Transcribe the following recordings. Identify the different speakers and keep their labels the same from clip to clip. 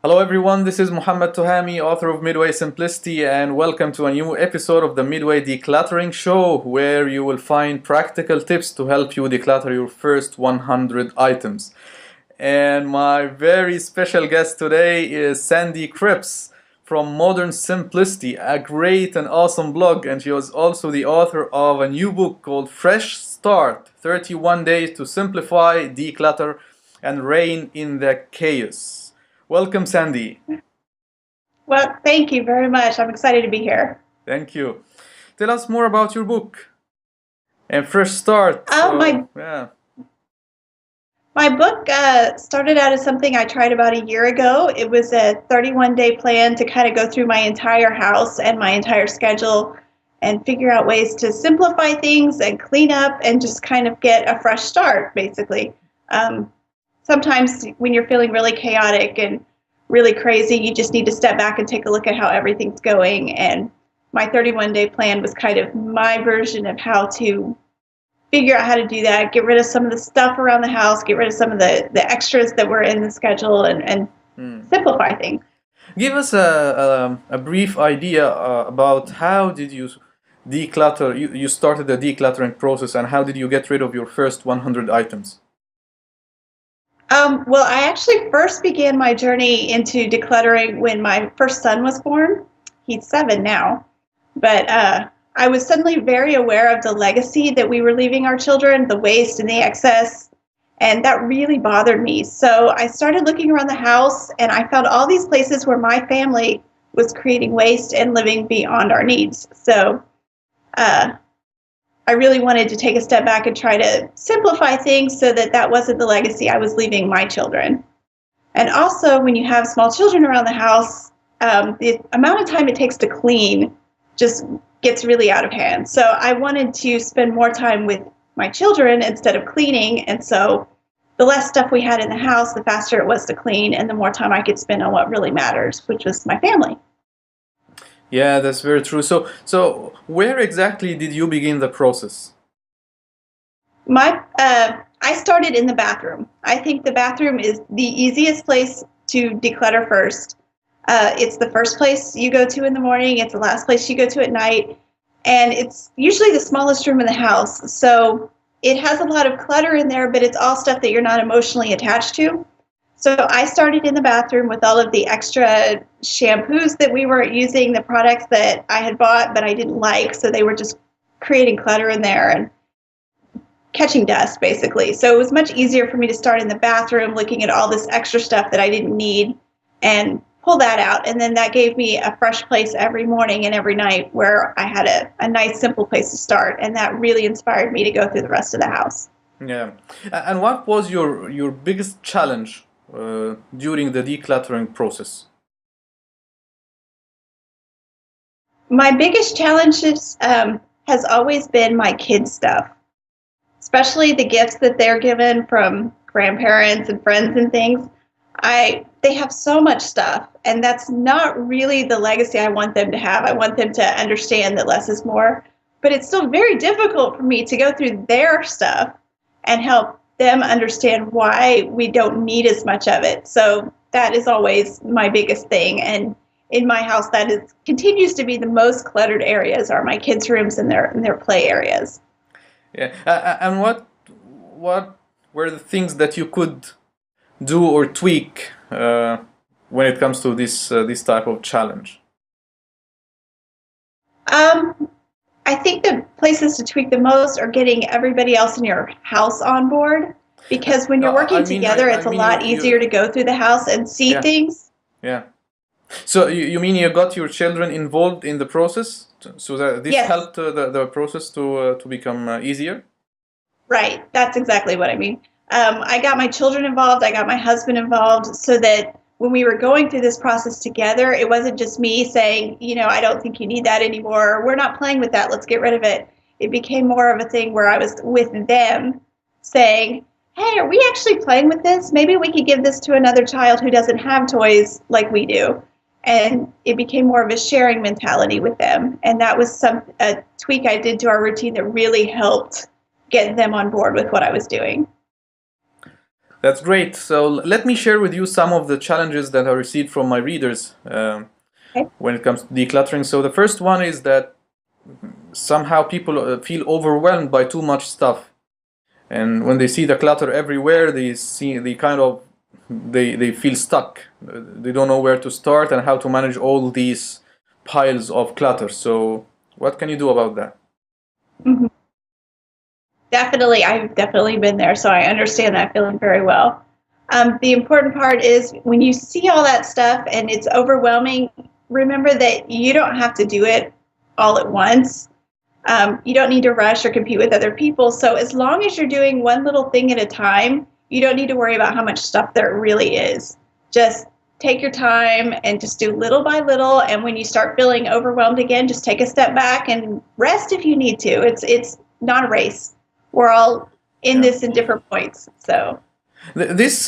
Speaker 1: Hello everyone, this is Muhammad Tuhami, author of Midway Simplicity, and welcome to a new episode of the Midway Decluttering Show, where you will find practical tips to help you declutter your first 100 items. And my very special guest today is Sandy Cripps from Modern Simplicity, a great and awesome blog, and she was also the author of a new book called Fresh Start, 31 Days to Simplify, Declutter, and Reign in the Chaos. Welcome, Sandy.
Speaker 2: Well, thank you very much. I'm excited to be here.
Speaker 1: Thank you. Tell us more about your book and Fresh Start.
Speaker 2: My book started out as something I tried about a year ago. It was a 31-day plan to kind of go through my entire house and my entire schedule and figure out ways to simplify things and clean up and just kind of get a fresh start, basically. Sometimes when you're feeling really chaotic and really crazy, you just need to step back and take a look at how everything's going. And my 31-day plan was kind of my version of how to figure out how to do that, get rid of some of the stuff around the house, get rid of some of the extras that were in the schedule, and simplify things.
Speaker 1: Give us a brief idea about how did you declutter, you started the decluttering process, and how did you get rid of your first 100 items?
Speaker 2: Well, I actually first began my journey into decluttering when my first son was born. He's 7 now. But I was suddenly very aware of the legacy that we were leaving our children, the waste and the excess, and that really bothered me. So I started looking around the house, and I found all these places where my family was creating waste and living beyond our needs. So I really wanted to take a step back and try to simplify things so that that wasn't the legacy I was leaving my children. And also, when you have small children around the house, the amount of time it takes to clean just gets really out of hand. So I wanted to spend more time with my children instead of cleaning. And so the less stuff we had in the house, the faster it was to clean and the more time I could spend on what really matters, which was my family.
Speaker 1: Yeah, that's very true. So where exactly did you begin the process?
Speaker 2: I started in the bathroom. I think the bathroom is the easiest place to declutter first. It's the first place you go to in the morning. It's the last place you go to at night. And it's usually the smallest room in the house. So it has a lot of clutter in there, but it's all stuff that you're not emotionally attached to. So I started in the bathroom with all of the extra shampoos that we were using, the products that I had bought but I didn't like, so they were just creating clutter in there and catching dust, basically. So it was much easier for me to start in the bathroom looking at all this extra stuff that I didn't need and pull that out. And then that gave me a fresh place every morning and every night where I had a nice, simple place to start. And that really inspired me to go through the rest of the house.
Speaker 1: Yeah. And what was your biggest challenge during the decluttering process?
Speaker 2: My biggest challenge has always been my kids' stuff, especially the gifts that they're given from grandparents and friends and things. They have so much stuff, and that's not really the legacy I want them to have. I want them to understand that less is more, but it's still very difficult for me to go through their stuff and help them understand why we don't need as much of it. So that is always my biggest thing. And in my house, continues to be the most cluttered areas are my kids' rooms and their play areas.
Speaker 1: Yeah. And what were the things that you could do or tweak when it comes to this type of challenge?
Speaker 2: I think the places to tweak the most are getting everybody else in your house on board, because when you're working together, it's a lot easier to go through the house and see things.
Speaker 1: Yeah. So you mean you got your children involved in the process, so that this helped the process to become easier?
Speaker 2: Right. That's exactly what I mean. I got my children involved. I got my husband involved so that when we were going through this process together, it wasn't just me saying, I don't think you need that anymore. We're not playing with that. Let's get rid of it. It became more of a thing where I was with them saying, hey, are we actually playing with this? Maybe we could give this to another child who doesn't have toys like we do. And it became more of a sharing mentality with them. And that was a tweak I did to our routine that really helped get them on board with what I was doing.
Speaker 1: That's great. So let me share with you some of the challenges that I received from my readers
Speaker 2: Okay.
Speaker 1: when it comes to decluttering. So the first one is that somehow people feel overwhelmed by too much stuff, and when they see the clutter everywhere, they feel stuck. They don't know where to start and how to manage all these piles of clutter. So what can you do about that?
Speaker 2: Mhm. Definitely, I've definitely been there, so I understand that feeling very well. The important part is when you see all that stuff and it's overwhelming, remember that you don't have to do it all at once. You don't need to rush or compete with other people. So as long as you're doing one little thing at a time, you don't need to worry about how much stuff there really is. Just take your time and just do little by little. And when you start feeling overwhelmed again, just take a step back and rest if you need to. It's not a race. We're all in
Speaker 1: Yeah.
Speaker 2: this in different points. So
Speaker 1: This,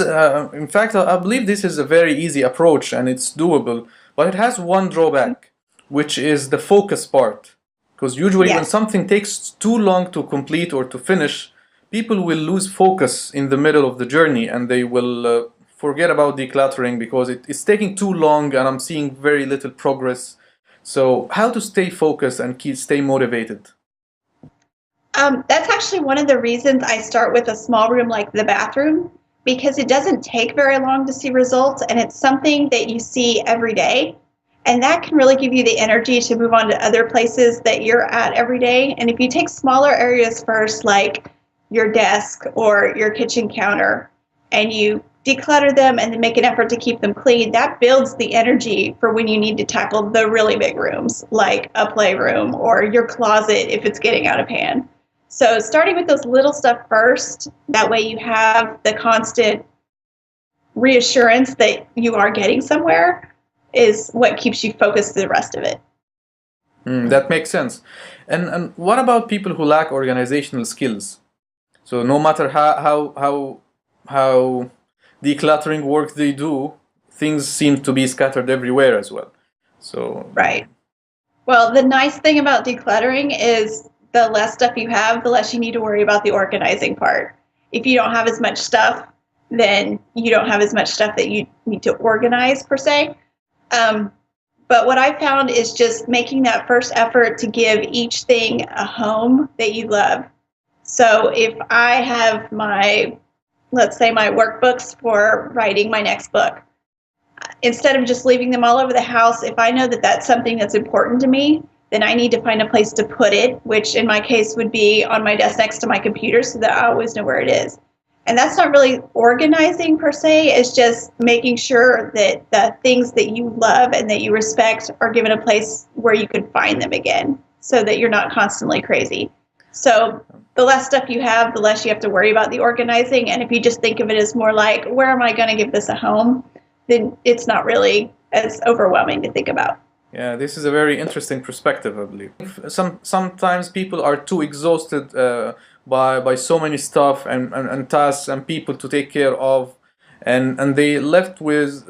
Speaker 1: in fact, I believe this is a very easy approach and it's doable, but it has one drawback, which is the focus part. Because usually, when
Speaker 2: yes.
Speaker 1: something takes too long to complete or to finish, people will lose focus in the middle of the journey and they will forget about decluttering because it's taking too long and I'm seeing very little progress. So, how to stay focused and stay motivated?
Speaker 2: That's actually one of the reasons I start with a small room like the bathroom, because it doesn't take very long to see results and it's something that you see every day. And that can really give you the energy to move on to other places that you're at every day. And if you take smaller areas first, like your desk or your kitchen counter, and you declutter them and then make an effort to keep them clean, that builds the energy for when you need to tackle the really big rooms, like a playroom or your closet if it's getting out of hand. So starting with those little stuff first, that way you have the constant reassurance that you are getting somewhere is what keeps you focused the rest of it.
Speaker 1: That makes sense. And what about people who lack organizational skills? So no matter how decluttering work they do, things seem to be scattered everywhere as well. So
Speaker 2: Right. Well, the nice thing about decluttering is the less stuff you have, the less you need to worry about the organizing part. If you don't have as much stuff, then you don't have as much stuff that you need to organize per se. Um, but what I found is just making that first effort to give each thing a home that you love. So if I have let's say my workbooks for writing my next book, instead of just leaving them all over the house, if I know that that's something that's important to me, then I need to find a place to put it, which in my case would be on my desk next to my computer so that I always know where it is. And that's not really organizing per se, it's just making sure that the things that you love and that you respect are given a place where you can find them again so that you're not constantly crazy. So the less stuff you have, the less you have to worry about the organizing. And if you just think of it as more like, where am I going to give this a home? Then it's not really as overwhelming to think about.
Speaker 1: yeah, this is a very interesting perspective, I believe. Sometimes people are too exhausted by so many stuff and tasks and people to take care of, and they left with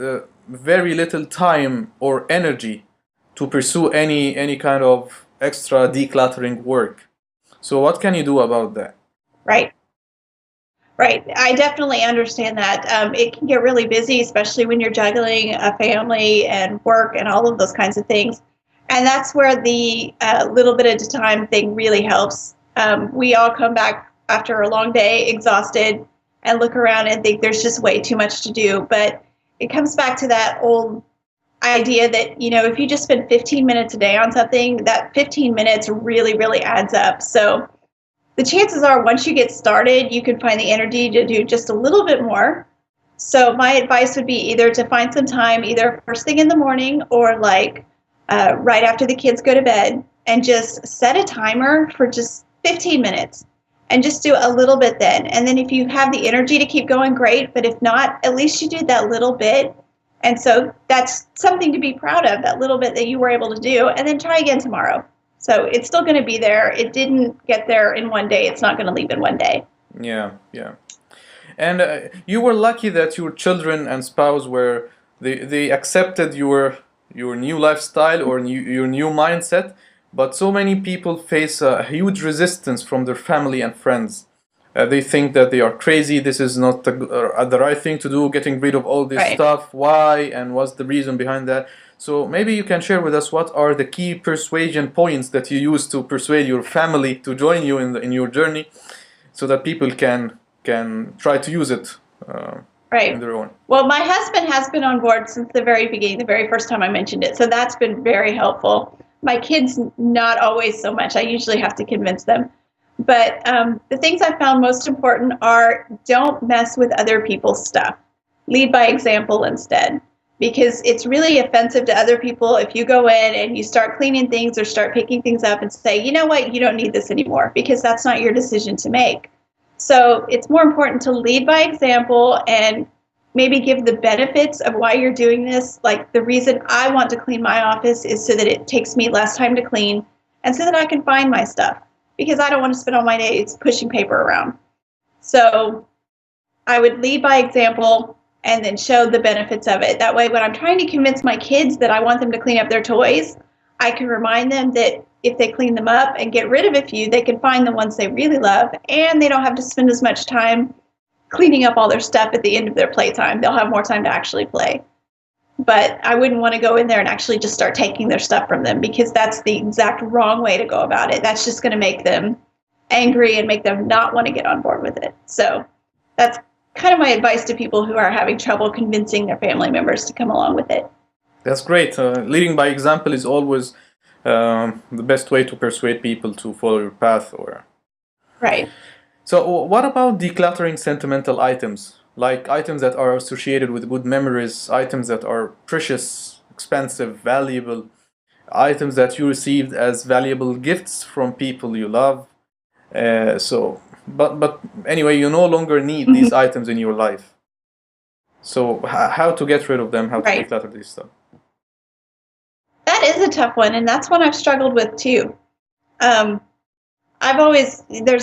Speaker 1: very little time or energy to pursue any kind of extra decluttering work. So what can you do about that?
Speaker 2: Right. Right. I definitely understand that. It can get really busy, especially when you're juggling a family and work and all of those kinds of things. And that's where the little bit at a time thing really helps. We all come back after a long day exhausted and look around and think there's just way too much to do. But it comes back to that old idea that, if you just spend 15 minutes a day on something, that 15 minutes really, really adds up. So the chances are once you get started, you can find the energy to do just a little bit more. So my advice would be either to find some time, either first thing in the morning or like right after the kids go to bed, and just set a timer for just 15 minutes and just do a little bit then. And then if you have the energy to keep going, great. But if not, at least you did that little bit. And so that's something to be proud of, that little bit that you were able to do, and then try again tomorrow. So it's still going to be there. It didn't get there in one day. It's not going to leave in one day.
Speaker 1: Yeah, yeah. And you were lucky that your children and spouse they accepted your new lifestyle or your new mindset. But so many people face a huge resistance from their family and friends. They think that they are crazy. This is not the right thing to do, getting rid of all this
Speaker 2: Right.
Speaker 1: stuff. Why, and what's the reason behind that? So maybe you can share with us what are the key persuasion points that you use to persuade your family to join you in your journey, so that people can try to use it in
Speaker 2: Right.
Speaker 1: their own.
Speaker 2: Well, my husband has been on board since the very beginning, the very first time I mentioned it. So that's been very helpful. My kids, not always so much. I usually have to convince them. But the things I found most important are don't mess with other people's stuff. Lead by example instead. Because it's really offensive to other people if you go in and you start cleaning things or start picking things up and say, you know what, you don't need this anymore, because that's not your decision to make. So it's more important to lead by example and maybe give the benefits of why you're doing this. Like, the reason I want to clean my office is so that it takes me less time to clean and so that I can find my stuff, because I don't want to spend all my days pushing paper around. So I would lead by example and then show the benefits of it. That way, when I'm trying to convince my kids that I want them to clean up their toys, I can remind them that if they clean them up and get rid of a few, they can find the ones they really love, and they don't have to spend as much time cleaning up all their stuff at the end of their playtime. They'll have more time to actually play. But I wouldn't want to go in there and actually just start taking their stuff from them, because that's the exact wrong way to go about it. That's just going to make them angry and make them not want to get on board with it. So that's kind of my advice to people who are having trouble convincing their family members to come along with it.
Speaker 1: That's great. Leading by example is always the best way to persuade people to follow your path.
Speaker 2: Right.
Speaker 1: So what about decluttering sentimental items, like items that are associated with good memories, items that are precious, expensive, valuable, items that you received as valuable gifts from people you love? But anyway, you no longer need these items in your life. So how to get rid of them? How to
Speaker 2: Right.
Speaker 1: declutter this stuff?
Speaker 2: That is a tough one, and that's one I've struggled with too. There's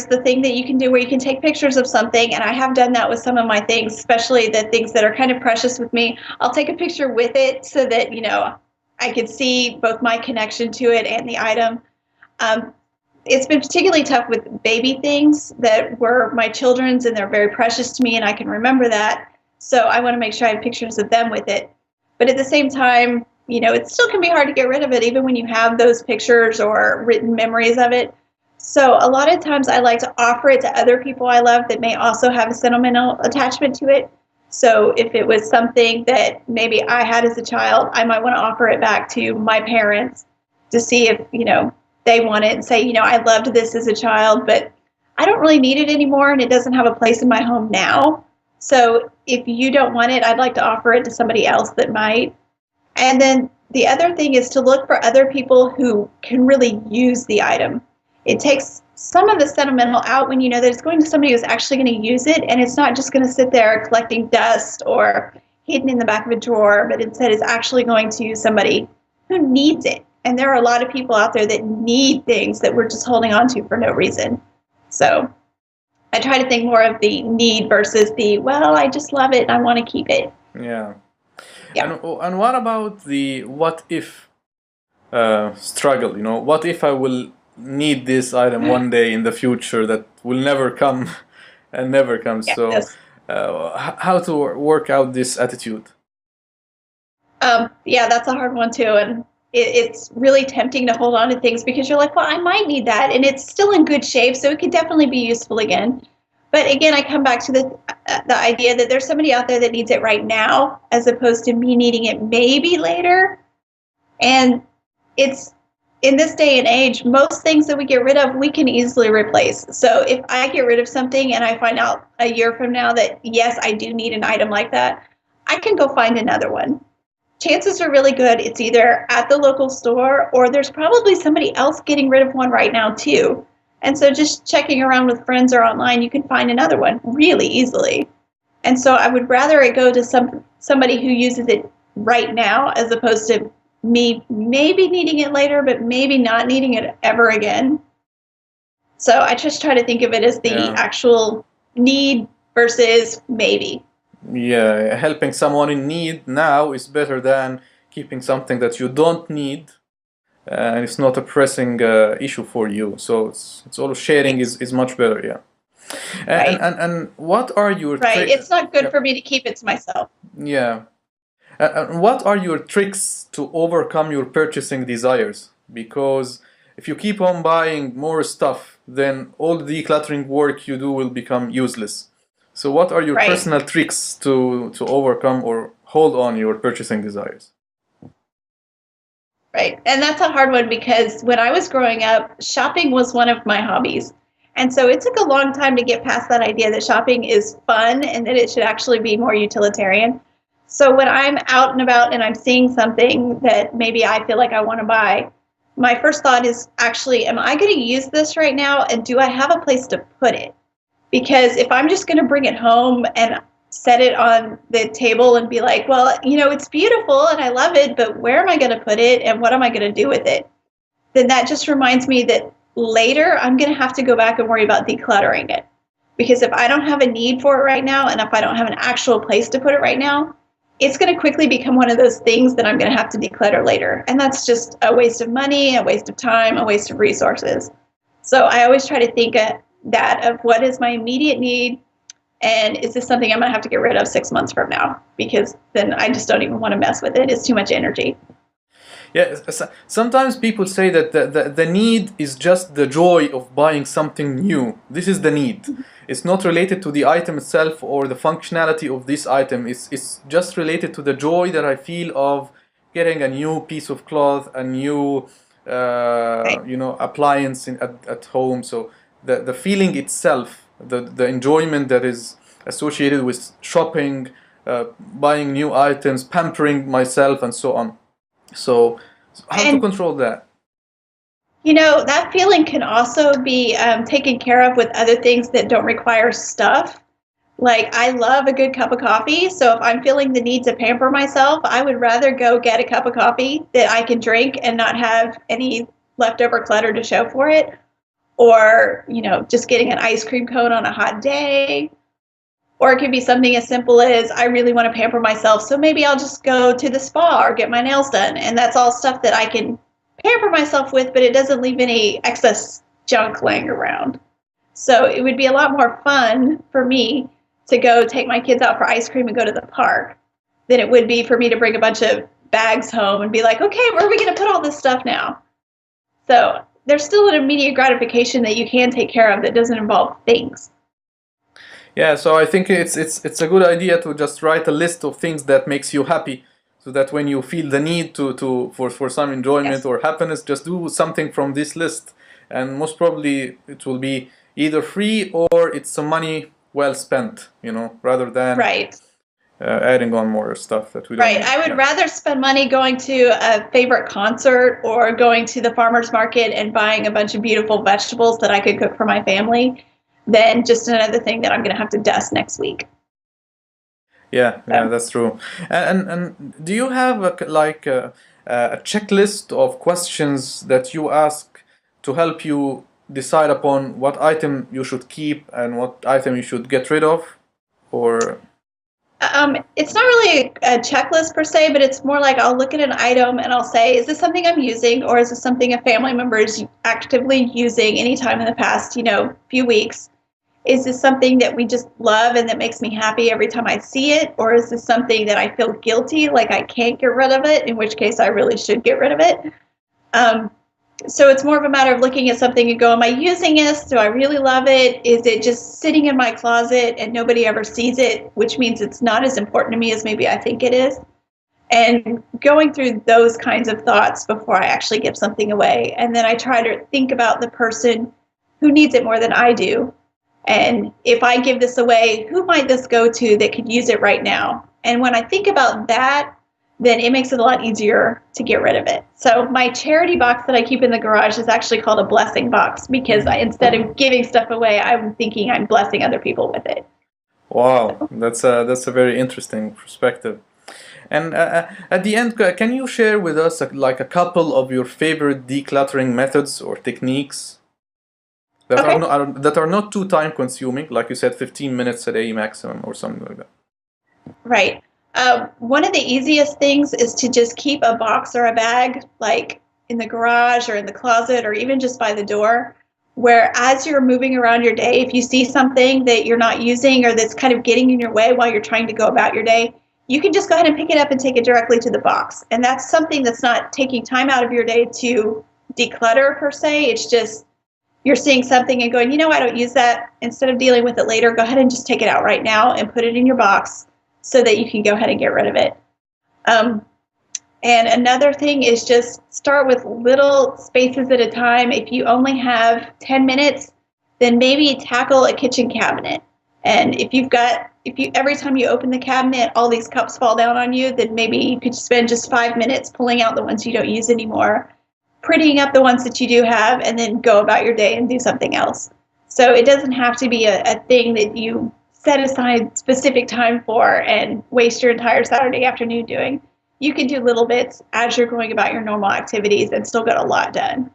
Speaker 2: the thing that you can do where you can take pictures of something, and I have done that with some of my things, especially the things that are kind of precious with me. I'll take a picture with it so that, I could see both my connection to it and the item. It's been particularly tough with baby things that were my children's, and they're very precious to me, and I can remember that. So I want to make sure I have pictures of them with it. But at the same time, it still can be hard to get rid of it, even when you have those pictures or written memories of it. So a lot of times I like to offer it to other people I love that may also have a sentimental attachment to it. So if it was something that maybe I had as a child, I might want to offer it back to my parents to see if, they want it, and say, I loved this as a child, but I don't really need it anymore, and it doesn't have a place in my home now. So if you don't want it, I'd like to offer it to somebody else that might. And then the other thing is to look for other people who can really use the item. It takes some of the sentimental out when you know that it's going to somebody who's actually going to use it, and it's not just going to sit there collecting dust or hidden in the back of a drawer, but instead it's actually going to somebody who needs it. And there are a lot of people out there that need things that we're just holding on to for no reason. So I try to think more of the need versus the, well, I just love it and I want to keep it.
Speaker 1: Yeah.
Speaker 2: Yeah.
Speaker 1: And what about the what if struggle? What if I will need this item one day in the future that will never come and never comes?
Speaker 2: Yeah,
Speaker 1: So
Speaker 2: yes.
Speaker 1: how to work out this attitude?
Speaker 2: Yeah, that's a hard one too. And it's really tempting to hold on to things because you're like, well, I might need that, and it's still in good shape, so it could definitely be useful again. But again, I come back to the idea that there's somebody out there that needs it right now, as opposed to me needing it maybe later. And it's, in this day and age, most things that we get rid of, we can easily replace. So if I get rid of something and I find out a year from now that, yes, I do need an item like that, I can go find another one. Chances are really good it's either at the local store or there's probably somebody else getting rid of one right now too. And so just checking around with friends or online, you can find another one really easily. And so I would rather it go to somebody who uses it right now, as opposed to me maybe needing it later, but maybe not needing it ever again. So I just try to think of it as the actual need versus maybe.
Speaker 1: Yeah, helping someone in need now is better than keeping something that you don't need, and it's not a pressing issue for you. So it's all sharing is much better. Yeah.
Speaker 2: Right.
Speaker 1: And what are your
Speaker 2: Right. It's not good
Speaker 1: yeah,
Speaker 2: for me to keep it to myself.
Speaker 1: yeah. And what are your tricks to overcome your purchasing desires? Because if you keep on buying more stuff, then all the decluttering work you do will become useless. So what are your
Speaker 2: Right.
Speaker 1: personal tricks to overcome or hold on your purchasing desires?
Speaker 2: Right. And that's a hard one because when I was growing up, shopping was one of my hobbies. And so it took a long time to get past that idea that shopping is fun and that it should actually be more utilitarian. So when I'm out and about and I'm seeing something that maybe I feel like I want to buy, my first thought is actually, am I going to use this right now? And do I have a place to put it? Because if I'm just going to bring it home and set it on the table and be like, well, it's beautiful and I love it, but where am I going to put it and what am I going to do with it? Then that just reminds me that later I'm going to have to go back and worry about decluttering it. Because if I don't have a need for it right now and if I don't have an actual place to put it right now, it's going to quickly become one of those things that I'm going to have to declutter later. And that's just a waste of money, a waste of time, a waste of resources. So I always try to think of what is my immediate need and is this something I'm going to have to get rid of 6 months from now? Because then I just don't even want to mess with it. It's too much energy.
Speaker 1: Yeah, sometimes people say that the need is just the joy of buying something new. This is the need. It's not related to the item itself or the functionality of this item. It's just related to the joy that I feel of getting a new piece of cloth, a new
Speaker 2: Right.
Speaker 1: appliance at home. So the feeling itself, the enjoyment that is associated with shopping, buying new items, pampering myself, and so on. So, how to
Speaker 2: And,
Speaker 1: control that?
Speaker 2: that feeling can also be taken care of with other things that don't require stuff. Like, I love a good cup of coffee. So if I'm feeling the need to pamper myself, I would rather go get a cup of coffee that I can drink and not have any leftover clutter to show for it. Or, just getting an ice cream cone on a hot day. Or it could be something as simple as I really want to pamper myself, so maybe I'll just go to the spa or get my nails done. And that's all stuff that I can pamper myself with, but it doesn't leave any excess junk laying around. So it would be a lot more fun for me to go take my kids out for ice cream and go to the park than it would be for me to bring a bunch of bags home and be like, okay, where are we going to put all this stuff now? So there's still an immediate gratification that you can take care of that doesn't involve things.
Speaker 1: Yeah, so I think it's a good idea to just write a list of things that makes you happy, so that when you feel the need for some enjoyment
Speaker 2: Yes.
Speaker 1: or happiness, just do something from this list, and most probably it will be either free or it's some money well spent, rather than
Speaker 2: Right.
Speaker 1: adding on more stuff that we don't
Speaker 2: Right.
Speaker 1: need.
Speaker 2: I would
Speaker 1: Yeah.
Speaker 2: rather spend money going to a favorite concert or going to the farmer's market and buying a bunch of beautiful vegetables that I could cook for my family than just another thing that I'm going to have to dust next week.
Speaker 1: Yeah, yeah,
Speaker 2: So,
Speaker 1: that's true. And do you have a checklist of questions that you ask to help you decide upon what item you should keep and what item you should get rid of? Or
Speaker 2: it's not really a checklist per se, but it's more like I'll look at an item and I'll say, is this something I'm using or is this something a family member is actively using anytime in the past, few weeks? Is this something that we just love and that makes me happy every time I see it? Or is this something that I feel guilty, like I can't get rid of it, in which case I really should get rid of it? Um, so it's more of a matter of looking at something and go, am I using this? Do I really love it? Is it just sitting in my closet and nobody ever sees it, which means it's not as important to me as maybe I think it is? And going through those kinds of thoughts before I actually give something away. And then I try to think about the person who needs it more than I do. And if I give this away, who might this go to that could use it right now? And when I think about that, then it makes it a lot easier to get rid of it. So my charity box that I keep in the garage is actually called a blessing box because instead of giving stuff away, I'm thinking I'm blessing other people with it.
Speaker 1: wow,
Speaker 2: So,
Speaker 1: that's a very interesting perspective. And at the end, can you share with us like a couple of your favorite decluttering methods or techniques that
Speaker 2: okay.
Speaker 1: that are not too time consuming, like you said, 15 minutes a day maximum or something like that?
Speaker 2: Right. One of the easiest things is to just keep a box or a bag like in the garage or in the closet or even just by the door where as you're moving around your day, if you see something that you're not using or that's kind of getting in your way while you're trying to go about your day, you can just go ahead and pick it up and take it directly to the box. And that's something that's not taking time out of your day to declutter per se. It's just you're seeing something and going, I don't use that. Instead of dealing with it later, go ahead and just take it out right now and put it in your box so that you can go ahead and get rid of it. And another thing is just start with little spaces at a time. If you only have 10 minutes, then maybe tackle a kitchen cabinet. And if every time you open the cabinet, all these cups fall down on you, then maybe you could spend just 5 minutes pulling out the ones you don't use anymore, prettying up the ones that you do have, and then go about your day and do something else. So it doesn't have to be a thing that you set aside specific time for and waste your entire Saturday afternoon doing. You can do little bits as you're going about your normal activities and still get a lot done.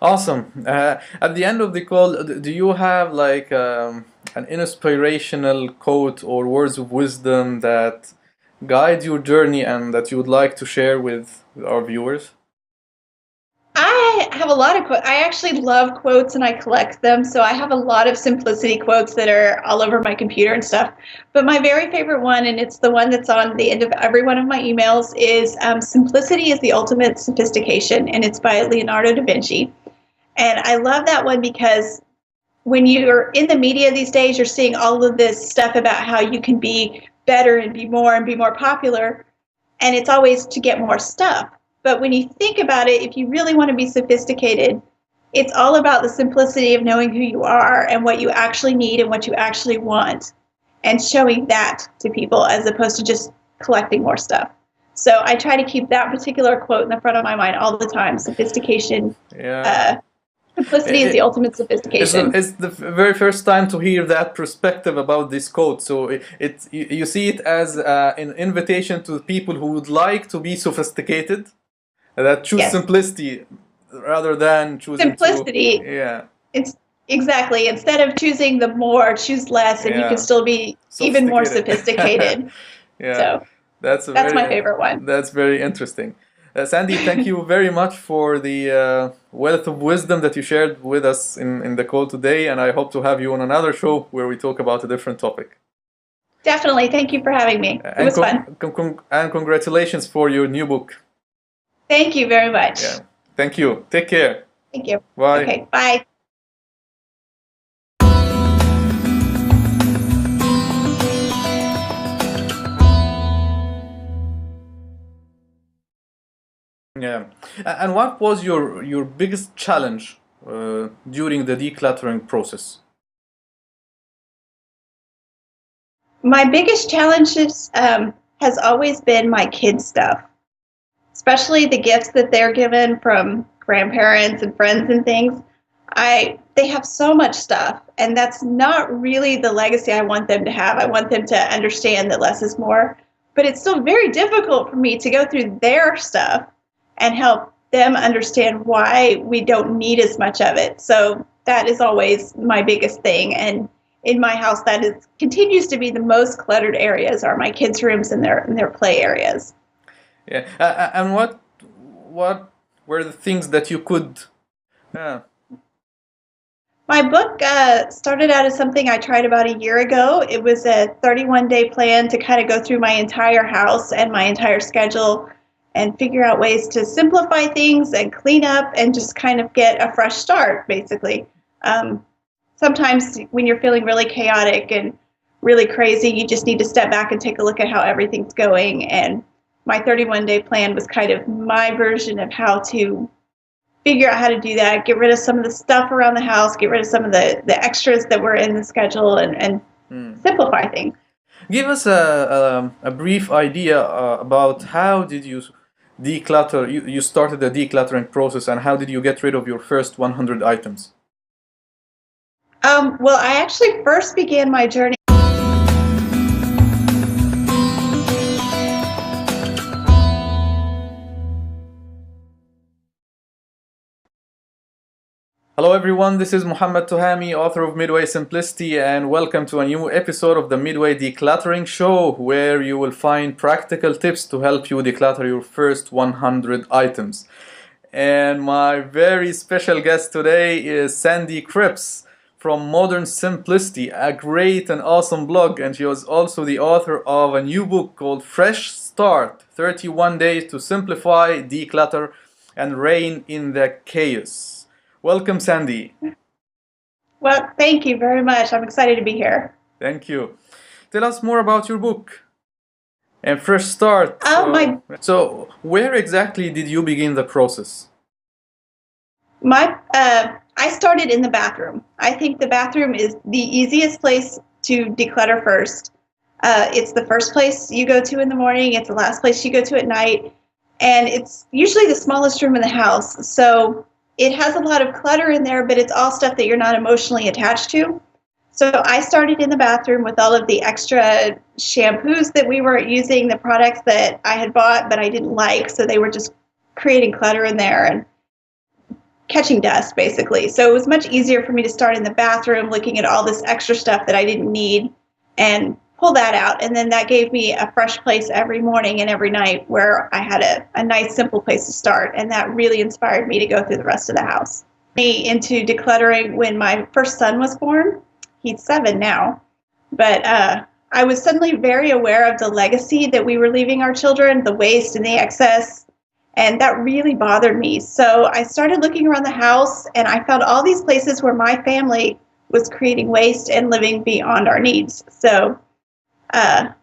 Speaker 1: Awesome. At the end of the call, do you have like an inspirational quote or words of wisdom that guide your journey and that you would like to share with our viewers?
Speaker 2: I have a lot of quotes. I actually love quotes and I collect them. So I have a lot of simplicity quotes that are all over my computer and stuff. But my very favorite one, and it's the one that's on the end of every one of my emails, is simplicity is the ultimate sophistication. And it's by Leonardo da Vinci. And I love that one because when you're in the media these days, you're seeing all of this stuff about how you can be better and be more popular. And it's always to get more stuff. But when you think about it, if you really want to be sophisticated, it's all about the simplicity of knowing who you are and what you actually need and what you actually want and showing that to people as opposed to just collecting more stuff. So I try to keep that particular quote in the front of my mind all the time. Sophistication. Simplicity is the ultimate sophistication.
Speaker 1: It's the very first time to hear that perspective about this quote. So you see it as an invitation to people who would like to be sophisticated, that choose simplicity rather than choosing
Speaker 2: simplicity. It's exactly, instead of choosing the more, choose less, and you can still be even more sophisticated. So that's my favorite one.
Speaker 1: That's very interesting. Sandy, thank you very much for the wealth of wisdom that you shared with us in the call today, and I hope to have you on another show where we talk about a different topic.
Speaker 2: Definitely. Thank you for having me. It was fun.
Speaker 1: And congratulations for your new book.
Speaker 2: Thank you very much.
Speaker 1: Thank you. Take care.
Speaker 2: Thank you.
Speaker 1: Bye.
Speaker 2: Okay, bye.
Speaker 1: Yeah. And what was your biggest challenge during the decluttering process?
Speaker 2: My biggest challenge has always been my kids' stuff, especially the gifts that they're given from grandparents and friends and things. They have so much stuff, and that's not really the legacy I want them to have. I want them to understand that less is more, but it's still very difficult for me to go through their stuff and help them understand why we don't need as much of it. So that is always my biggest thing. And in my house, continues to be the most cluttered areas are my kids' rooms and their play areas.
Speaker 1: Yeah, and what were the things that you could?
Speaker 2: My book started out as something I tried about a year ago. It was a 31-day plan to kind of go through my entire house and my entire schedule and figure out ways to simplify things and clean up and just kind of get a fresh start, basically. Sometimes when you're feeling really chaotic and really crazy, you just need to step back and take a look at how everything's going. And my 31-day plan was kind of my version of how to figure out how to do that, get rid of some of the stuff around the house, get rid of some of the extras that were in the schedule, and simplify things.
Speaker 1: Give us a brief idea about how did you declutter. You started the decluttering process, and how did you get rid of your first 100 items?
Speaker 2: Well, I actually first began my journey.
Speaker 1: Hello everyone, this is Muhammad Tuhami, author of Midway Simplicity, and welcome to a new episode of the Midway Decluttering Show, where you will find practical tips to help you declutter your first 100 items. And my very special guest today is Sandy Cripps from Modern Simplicity, a great and awesome blog. And she was also the author of a new book called Fresh Start, 31 Days to Simplify, Declutter, and Reign in the Chaos. Welcome, Sandy.
Speaker 2: Well, thank you very much. I'm excited to be here.
Speaker 1: Thank you. Tell us more about your book. And Fresh Start. So where exactly did you begin the process?
Speaker 2: I started in the bathroom. I think the bathroom is the easiest place to declutter first. It's the first place you go to in the morning. It's the last place you go to at night. And it's usually the smallest room in the house. So it has a lot of clutter in there, but it's all stuff that you're not emotionally attached to. So I started in the bathroom with all of the extra shampoos that we were using, the products that I had bought but I didn't like, so they were just creating clutter in there and catching dust, basically. So it was much easier for me to start in the bathroom looking at all this extra stuff that I didn't need and pull that out. And then that gave me a fresh place every morning and every night where I had a nice, simple place to start. And that really inspired me to go through the rest of the house. Me into decluttering when my first son was born. He's 7 now. But I was suddenly very aware of the legacy that we were leaving our children, the waste and the excess. And that really bothered me. So I started looking around the house and I found all these places where my family was creating waste and living beyond our needs. So I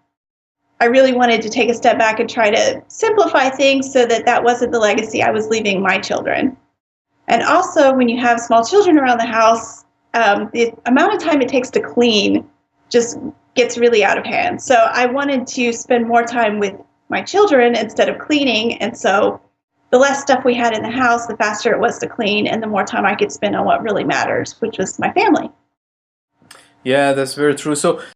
Speaker 2: really wanted to take a step back and try to simplify things so that that wasn't the legacy I was leaving my children. And also, when you have small children around the house, the amount of time it takes to clean just gets really out of hand. So I wanted to spend more time with my children instead of cleaning. And so the less stuff we had in the house, the faster it was to clean and the more time I could spend on what really matters, which was my family.
Speaker 1: Yeah, that's very true. So